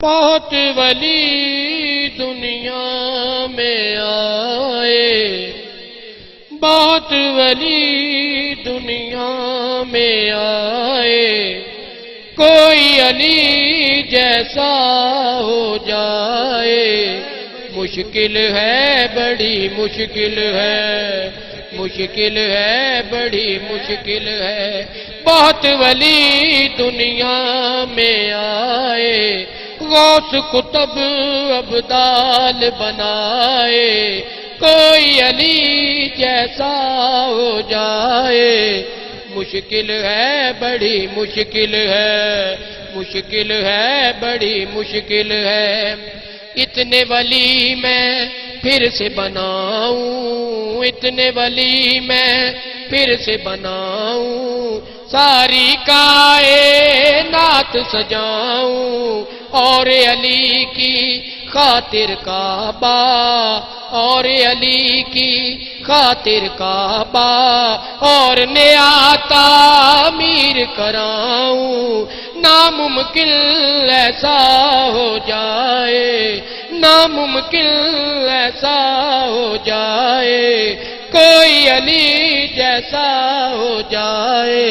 بہت ولی دنیا میں آئے، بہت ولی دنیا میں آئے، کوئی علی جیسا ہو جائے، مشکل ہے بڑی مشکل ہے، مشکل ہے بڑی مشکل ہے۔ بہت ولی دنیا میں آئے، غوث کتب ابدال بنائے، کوئی علی جیسا ہو جائے، مشکل ہے بڑی مشکل ہے، مشکل ہے بڑی مشکل ہے۔ اتنے ولی میں پھر سے بناؤں، اتنے ولی میں پھر سے بناؤں، ساری کائنات سجاؤں، اور علی کی خاطر کعبہ، اور علی کی خاطر کعبہ، اور نیا تعمیر کراؤں، ناممکن ایسا ہو جائے، ناممکن ایسا ہو جائے، کوئی علی جیسا ہو جائے،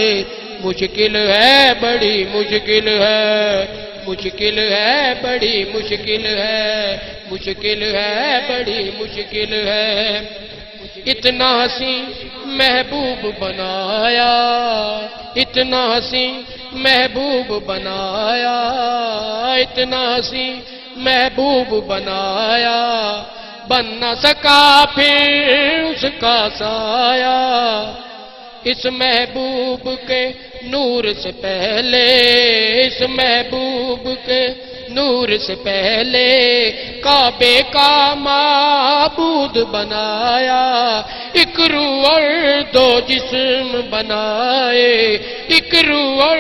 مشکل ہے بڑی مشکل ہے، مشکل ہے بڑی مشکل ہے، مشکل ہے بڑی مشکل ہے۔ اتنا حسین محبوب بنایا، اتنا حسین محبوب بنایا، اتنا حسین محبوب بنایا، بن نہ سکا پھر اس کا سایہ، اس محبوب کے نور سے پہلے، اس محبوب کے نور سے پہلے، کعبے کا معبود بنایا، ایک روح اور دو جسم بنائے، ایک روح اور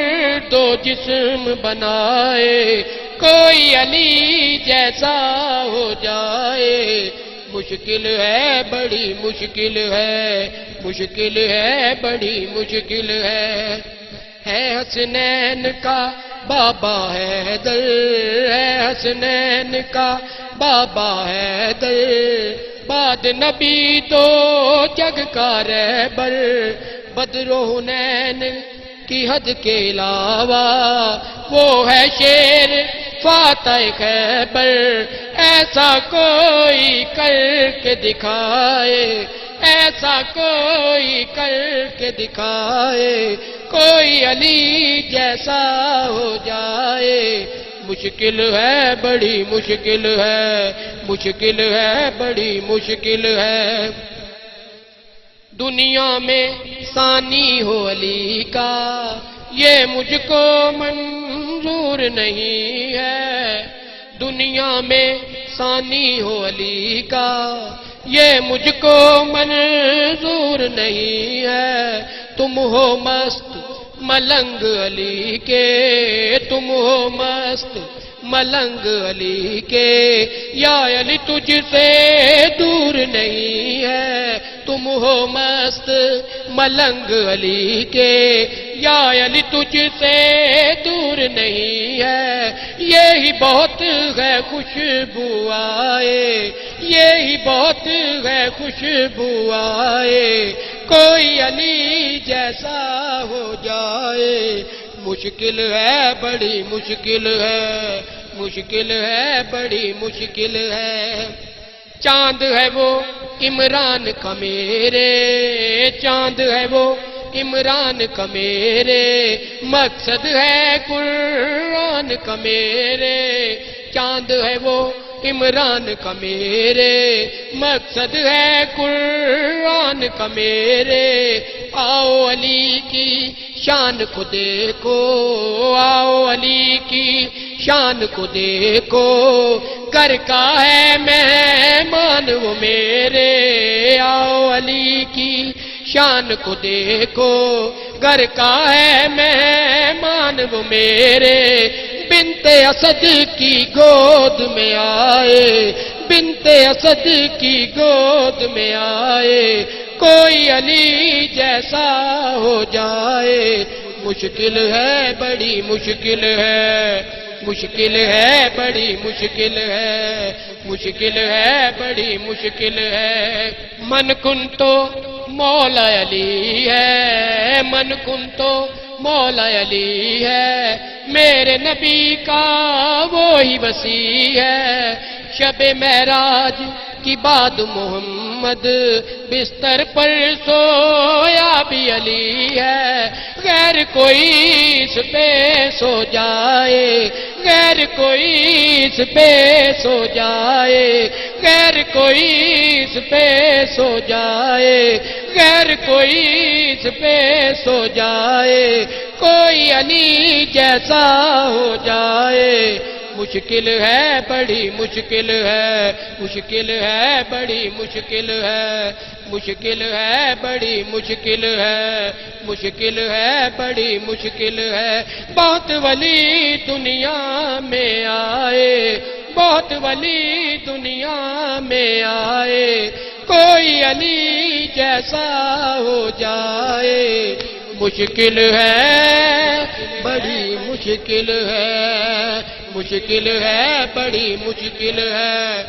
دو جسم بنائے، کوئی علی جیسا ہو جائے، مشکل ہے بڑی مشکل ہے، مشکل ہے بڑی مشکل ہے۔ حسنین کا بابا حیدر، ہے حسنین کا بابا حیدر، بعد نبی تو جگ کا رہبر، بدر و حنین کی حد کے علاوہ وہ ہے شیر فاتح خیبر، ایسا کوئی کر کے دکھائے، ایسا کوئی کر کے دکھائے، کوئی علی جیسا ہو جائے، مشکل ہے بڑی مشکل ہے، مشکل ہے بڑی مشکل ہے۔ دنیا میں ثانی ہو علی کا یہ مجھ کو منظور نہیں ہے، دنیا میں ثانی ہو علی کا یہ مجھ کو منظور نہیں ہے، تم ہو مست ملنگ علی کے، تم ہو مست ملنگ علی کے، یا علی تجھ سے دور نہیں ہے، تم ہو مست ملنگ علی کے، یا علی تجھ سے دور نہیں ہے، یہی بہت ہے خوشبو آئے، یہی بہت ہے خوشبو آئے، کوئی علی جیسا ہو جائے، مشکل ہے بڑی مشکل ہے، مشکل ہے بڑی مشکل ہے۔ چاند ہے وہ عمران کا میرے، چاند ہے وہ عمران کا میرے، مقصد ہے قرآن کا میرے، چاند ہے وہ عمران کا میرے، مقصد ہے قرآن کا میرے، آؤ علی کی شان کو دیکھو، آؤ علی کی شان کو دیکھو، گھر کا ہے مہمان وہ میرے، آؤ علی کی شان کو دیکھو، گھر کا ہے مہمان وہ میرے، بنت اسد کی گود میں آئے، بنت اسد کی گود میں آئے، کوئی علی جیسا ہو جائے، مشکل ہے بڑی مشکل ہے، مشکل ہے بڑی مشکل ہے، مشکل ہے بڑی مشکل ہے۔ من کن تو مولا علی ہے، من کن تو مولا علی ہے، میرے نبی کا وہی وسیع ہے۔ شب معراج کی بعد محمد بستر پر سویا بھی علی ہے، غیر کوئی اس پہ سو جائے، غیر کوئی اس پہ سو جائے، غیر کوئی اس پہ سو جائے، غیر کوئی اس پہ سو جائے، کوئی علی جیسا ہو جائے۔ مشکل ہے بڑی مشکل ہے، مشکل ہے بڑی مشکل ہے، مشکل ہے بڑی مشکل ہے، مشکل ہے بڑی مشکل ہے۔ بہت ولی دنیا میں آئے، بہت ولی دنیا میں آئے، کوئی علی جیسا ہو جائے۔ مشکل ہے بڑی مشکل ہے، مشکل ہے بڑی مشکل ہے۔